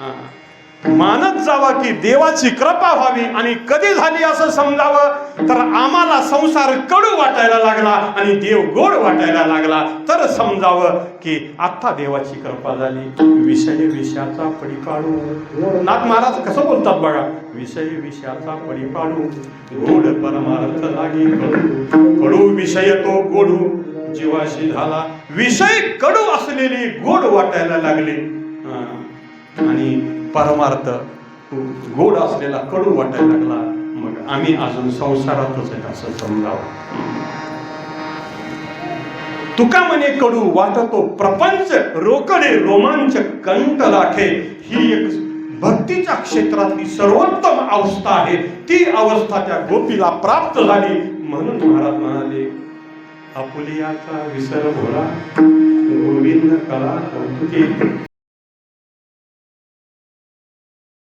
मानत जावा की देवाची कृपा व्हावी, आणि कधी झाली असं समजावं तर आम्हाला संसार कडू वाटायला लागला आणि देव गोड वाटायला लागला, तर समजावं की आता देवाची कृपा झाली. विषय विषयाचा पडिपाडू, नाथ महाराज कसं बोलतात बघा, विषय विषयाचा पडिपाडू गोड परमार्थ लागे कडू, कडू विषय तो गोडू जीवाशी झाला. विषय कडू असलेले गोड वाटायला लागले आणि परमार्थ गोड असलेला कडू वाटायला लागला. मग आम्ही अजून संसारातच आहे असं समजावं. तुका म्हणे कडू वाटतो प्रपंच, रोकडे रोमांच कंठ लाखे. ही एक भक्तीच्या क्षेत्रातली सर्वोत्तम अवस्था आहे. ती अवस्था त्या गोपीला प्राप्त झाली. म्हणून महाराज म्हणाले, आपुलियाचा विसर भोळा गोविंद कळा कौतुके.